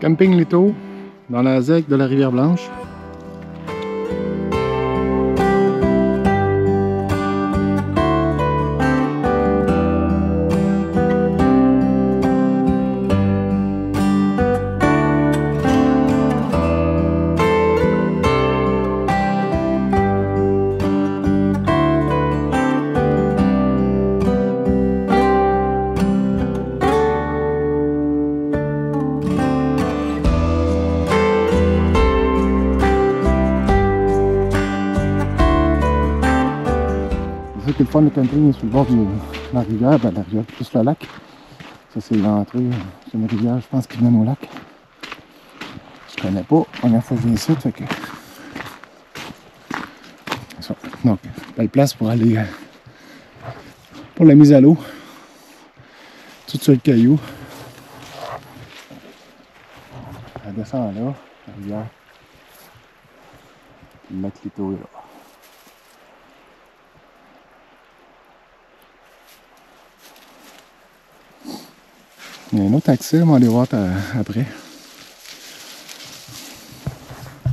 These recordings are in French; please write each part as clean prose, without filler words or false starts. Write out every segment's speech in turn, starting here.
Camping Lito, dans la ZEC de la Rivière-Blanche. C'est ça qui est le fun, le camping est sur le bord de la rivière, ben la rivière plus le lac. Ça c'est l'entrée, c'est une rivière je pense qui mène au lac. Je connais pas, la première fois que je viens ici, fait que... Ça. Donc, belle place pour aller pour la mise à l'eau. Tout sur le caillou. Elle descend là, la rivière. Le lac Lito est là. Il y a un autre accès, on va aller voir après.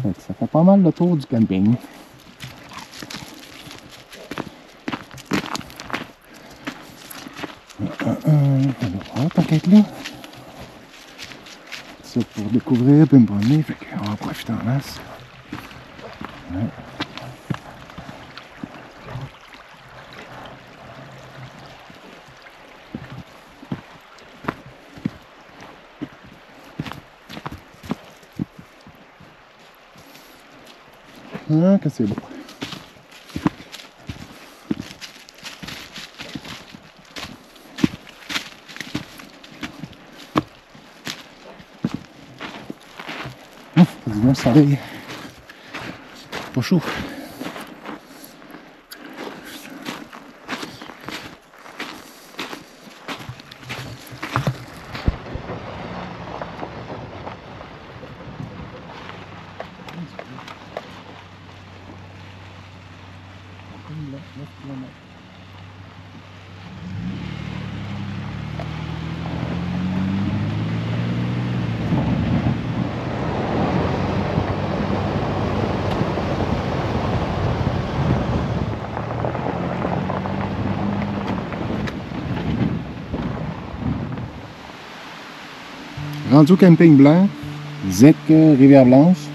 Ça fait pas mal le tour du camping. On va voir tant qu'être là. C'est pour découvrir puis me promener, fait qu'on va en profiter en masse. Ouais. Ah, que c'est beau. C'est du bon soleil. Pas chaud. Rendu au camping blanc, ZEC Rivière-Blanche.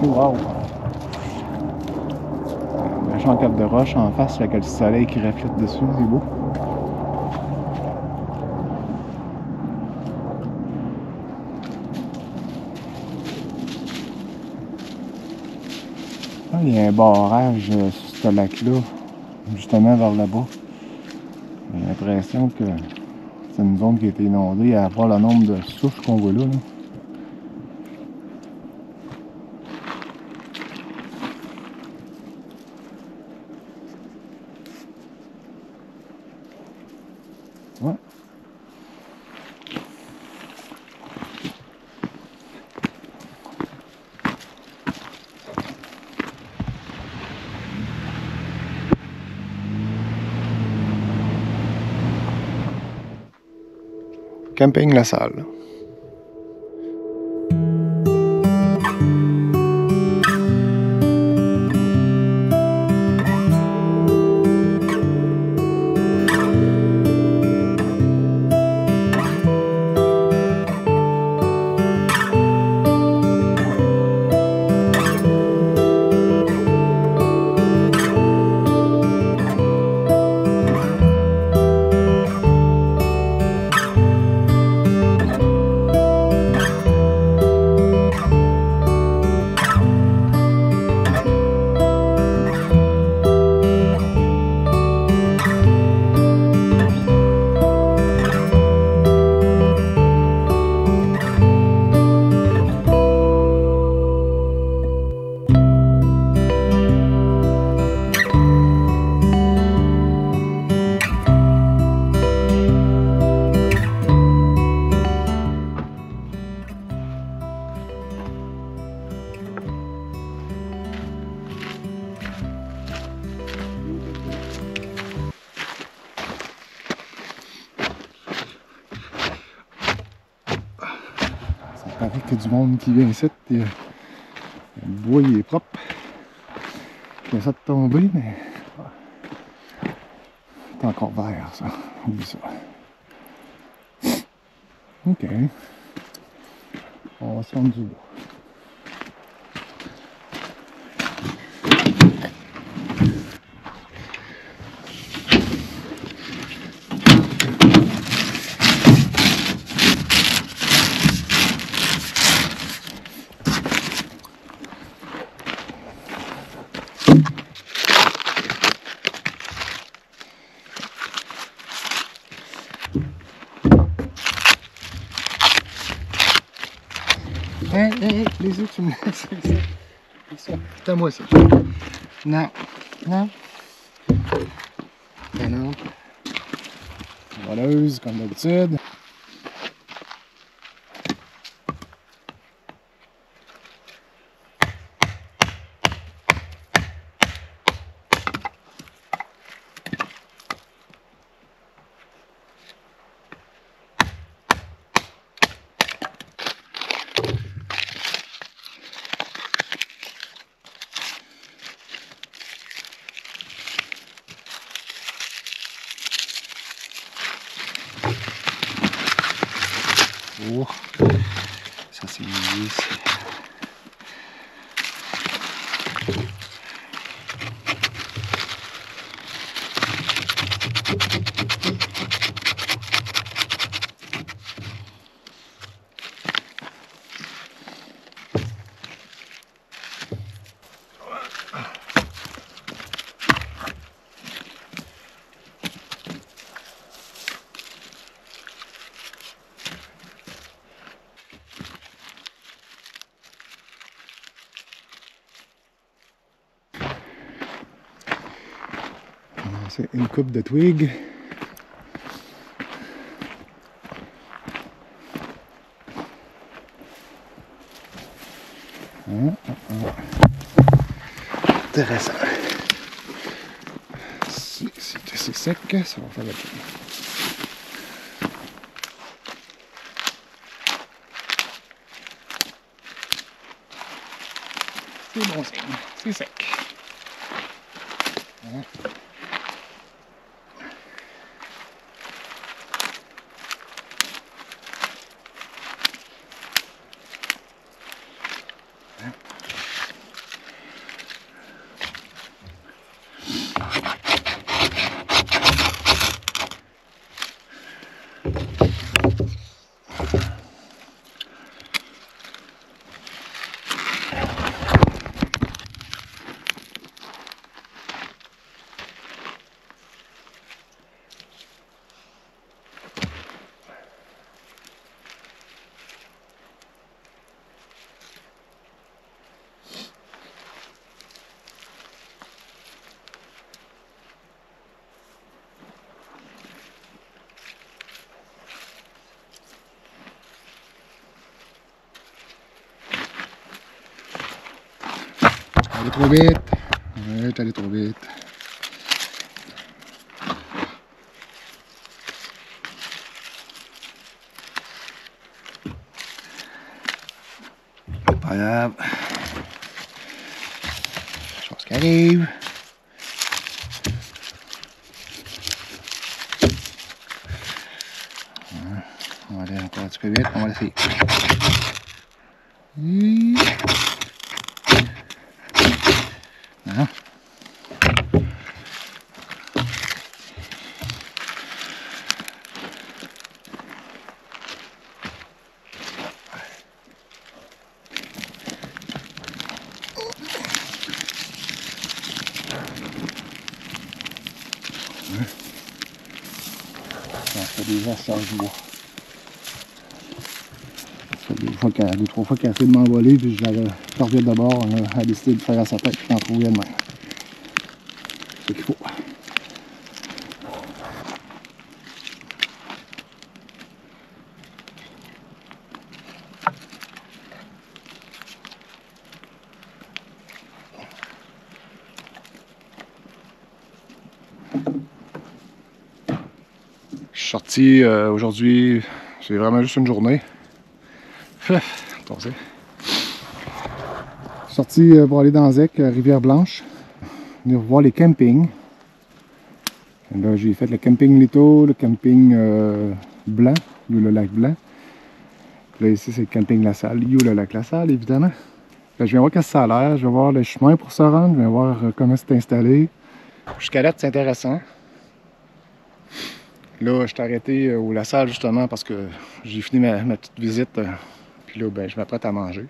Wow! Un champ cap de roche en face avec le soleil qui reflète dessus, c'est beau. Ah, il y a un barrage sur ce lac-là, justement vers là-bas. J'ai l'impression que c'est une zone qui a été inondée à voir le nombre de souches qu'on voit là. Ouais. Camping La Salle. majorité du monde qui vient ici, le bois il est propre. Il essaie de tomber, mais c'est encore vert ça. Oublie ça. Ok. On va se rendre du bois. Hey, les autres, tu me laisses ça. C'est à moi ça. Non. Non. Ben non. Voleuse, comme d'habitude. Oh, ça c'est mieux ici. C'est une coupe de twigs. Intéressant. Si c'est sec, ça va faire la peine. C'est bon signe, c'est sec. Allez trop vite. Ouais, t'es allé trop vite. Pas grave. Chose qui arrive. On va aller encore un petit peu vite. On va l'essayer. Non. Ça fait déjà ça du bois. Ça fait deux, trois fois qu'elle a essayé de m'envoler, puis je l'avais perdu d'abord. On a décidé de faire à sa tête et d'en trouver elle-même. C'est ce qu'il faut. Je suis sorti aujourd'hui, c'est vraiment juste une journée. Pensez. Sorti pour aller dans Zec, Rivière-Blanche. Venir voir les campings. Et là, j'ai fait le camping Lito, le camping Blanc, ou le lac Blanc. Là, ici, c'est le camping La Salle, ou le lac La Salle, évidemment. Là, je viens voir qu'est-ce que ça a l'air. Je vais voir le chemin pour se rendre. Je viens voir comment c'est installé. Jusqu'à là, c'est intéressant. Là, je suis arrêté au La Salle, justement, parce que j'ai fini ma petite visite. Puis là, ben, je m'apprête à manger.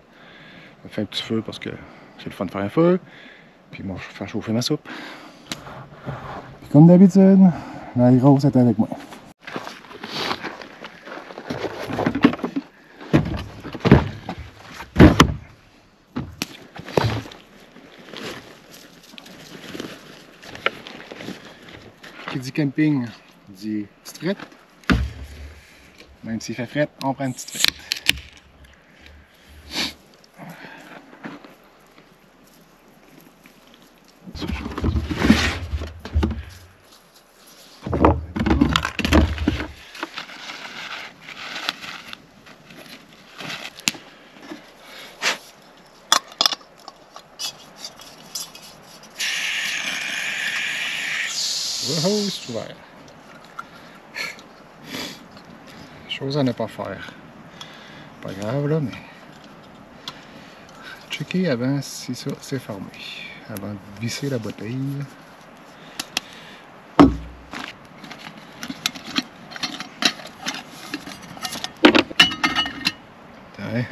Je fais un petit feu parce que c'est le fun de faire un feu. Puis moi, je vais faire chauffer ma soupe. Puis comme d'habitude, la grosse est avec moi. Qui dit camping, dit petite frette. Même s'il fait frette, on prend une petite frette. Wouhou, c'est ouvert. Chose à ne pas faire. Pas grave là, mais checker avant si ça c'est fermé. Avant de visser la bouteille. Ouais.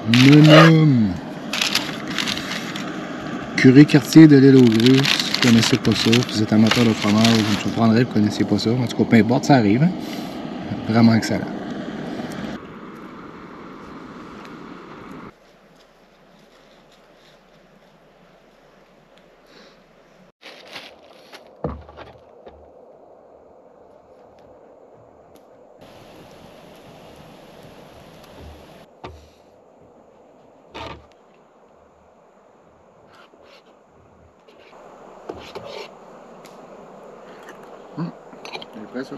Menum. Curé quartier de l'île aux Grues. Si vous ne connaissez pas ça, si vous êtes amateur de fromage, je me surprendrais que vous ne connaissiez pas ça. En tout cas, peu importe, ça arrive. Hein? Vraiment excellent. C'est prêt ça.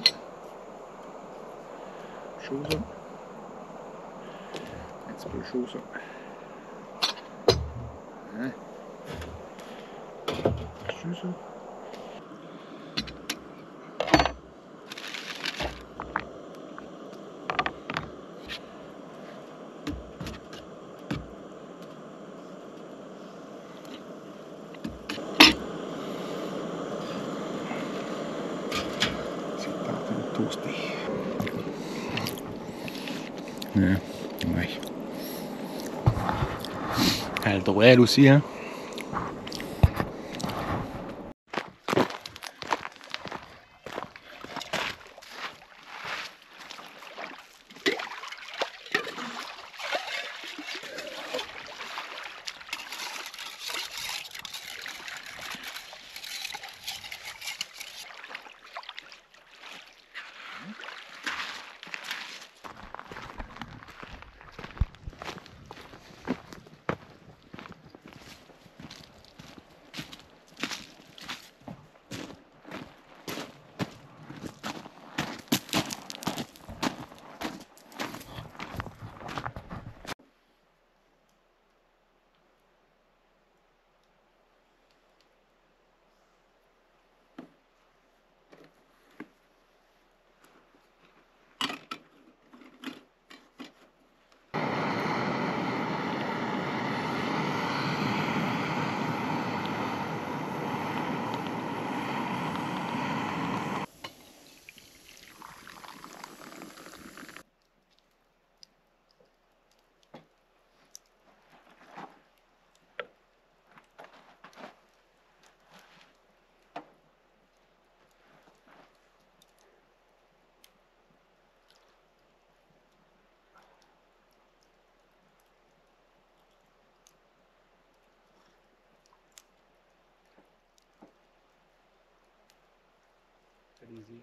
Chaud ça. Un petit peu chaud ça. Hein? Chaud ça. toasté. Hein? Ouais. Elle a le droit, elle aussi, hein? Allez-y.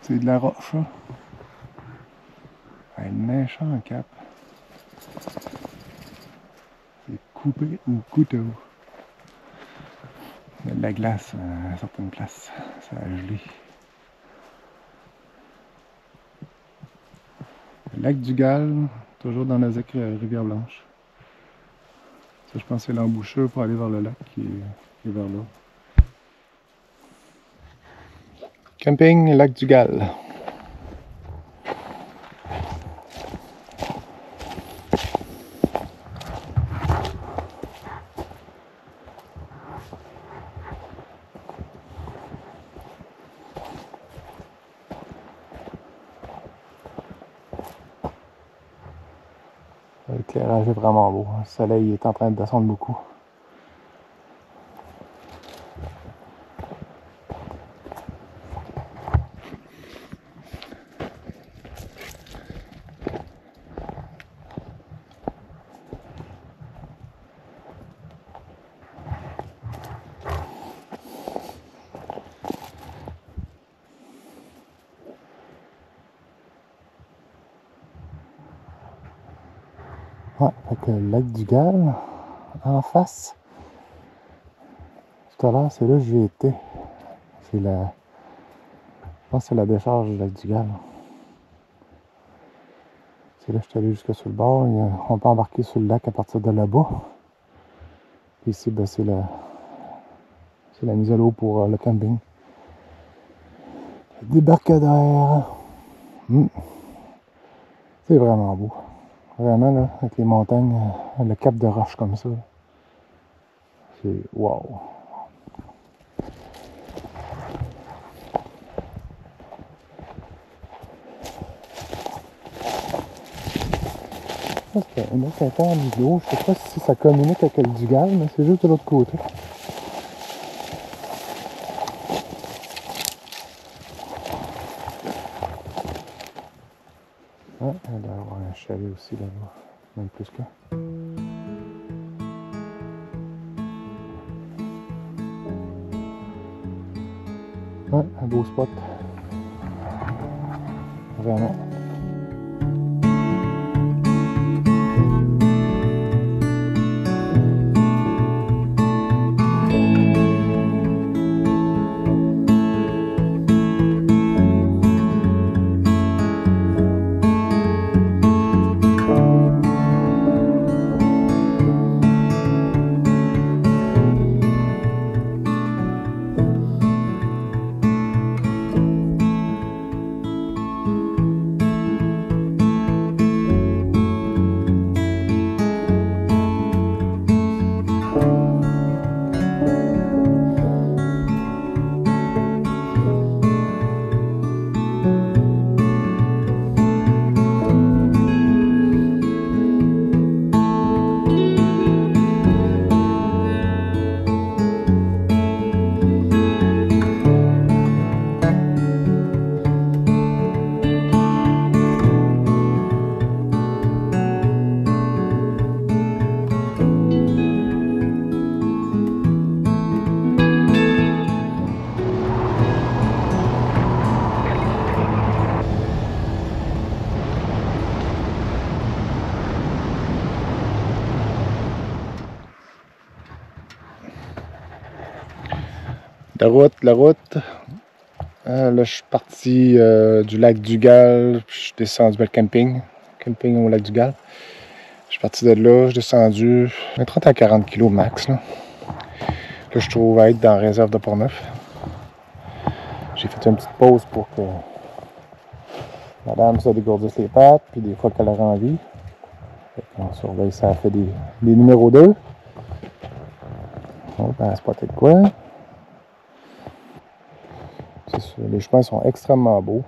C'est de la roche, hein? Un méchant cap. C'est coupé au couteau. Il y a de la glace à certaines places. Ça a gelé. Le lac du Gall, toujours dans la ZEC Rivière-Blanche. Ça, je pense que c'est l'embouchure pour aller vers le lac qui est vers là. Camping Lac du Gall. L'éclairage est vraiment beau. Le soleil est en train de descendre beaucoup. Ouais, avec le lac du Gall en face. Tout à l'heure, c'est là que j'ai été. C'est la... Je pense que c'est la décharge du lac du Gall. C'est là que je suis allé jusque sur le bord. On peut embarquer sur le lac à partir de là-bas. Puis ici, ben, c'est la mise à l'eau pour le camping. Le débarcadère. C'est vraiment beau. Vraiment, là, avec les montagnes, le cap de roche comme ça. C'est wow! C'est un autre étang de l'eau. Je sais pas si ça communique avec le Dugal, mais c'est juste de l'autre côté. Ah, il doit y avoir un chalet aussi là-bas, même plus que. Ouais, un beau spot. Vraiment. La route. Là, je suis parti du lac Dugal, puis je suis descendu vers le camping au lac Dugal. Je suis parti de là, je suis descendu 30 à 40 kg max. Là, je trouve à être dans la réserve de Portneuf. J'ai fait une petite pause pour que madame se dégourdisse les pattes, puis des fois qu'elle a envie. On surveille, ça fait des numéros 2. Oh, ben, c'est pas peut-être quoi. C'est sûr, les chemins sont extrêmement beaux.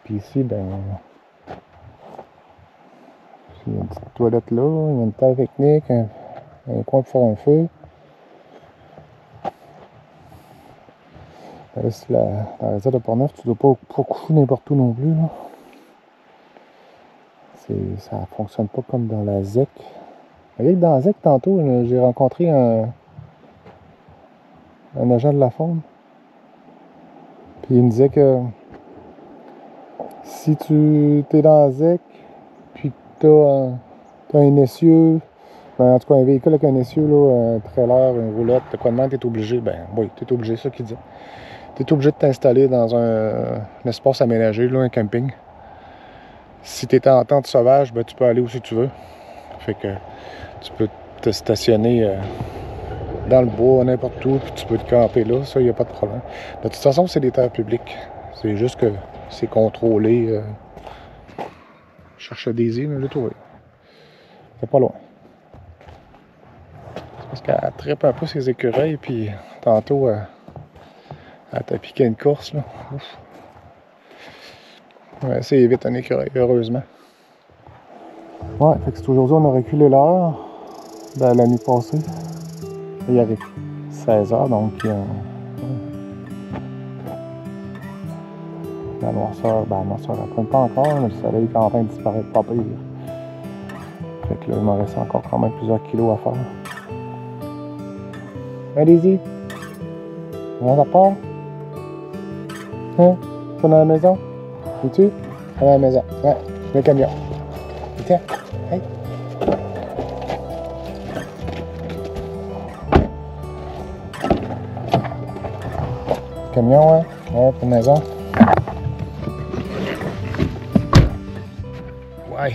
Puis ici, ben, il y a une petite toilette là, il y a une table technique, un coin pour faire un feu. Là, c'est la réserve de Portneuf, tu ne dois pas coucher n'importe où non plus. Là. Ça ne fonctionne pas comme dans la ZEC. Vous voyez que dans la ZEC, tantôt, j'ai rencontré un agent de la faune. Puis il me disait que si tu es dans la ZEC, puis que tu as un essieu, ben, en tout cas un véhicule avec un essieu, là, un trailer, une roulotte, de quoi de même, tu es obligé, ben oui, tu es obligé, c'est ça qu'il dit. Tu es obligé de t'installer dans un espace aménagé, là, un camping. Si tu es en tente sauvage, ben, tu peux aller où si tu veux. Fait que tu peux te stationner dans le bois, n'importe où, puis tu peux te camper là, ça, il n'y a pas de problème. De toute façon, c'est des terres publiques. C'est juste que c'est contrôlé. Je cherchais des îles, mais j'ai trouvé. C'est pas loin. C'est parce qu'elle trippe un peu ses écureuils, puis tantôt, elle t'a piqué une course, là. Ouf. Ouais, c'est vite un écureuil, heureusement. Ouais, fait que c'est aujourd'hui, on a reculé l'heure. Ben, la nuit passée. Il y avait 16 heures, donc la noirceur, elle prend pas encore, mais le soleil est en train de disparaître pas pire. Fait que là, il m'en reste encore quand même plusieurs kilos à faire. Allez-y. On a peur? Hein? C'est dans la maison? Es-tu? Dans la maison. Ouais, le camion. Tiens, hey. Camion, hein? Ouais, pour la maison. Ouais.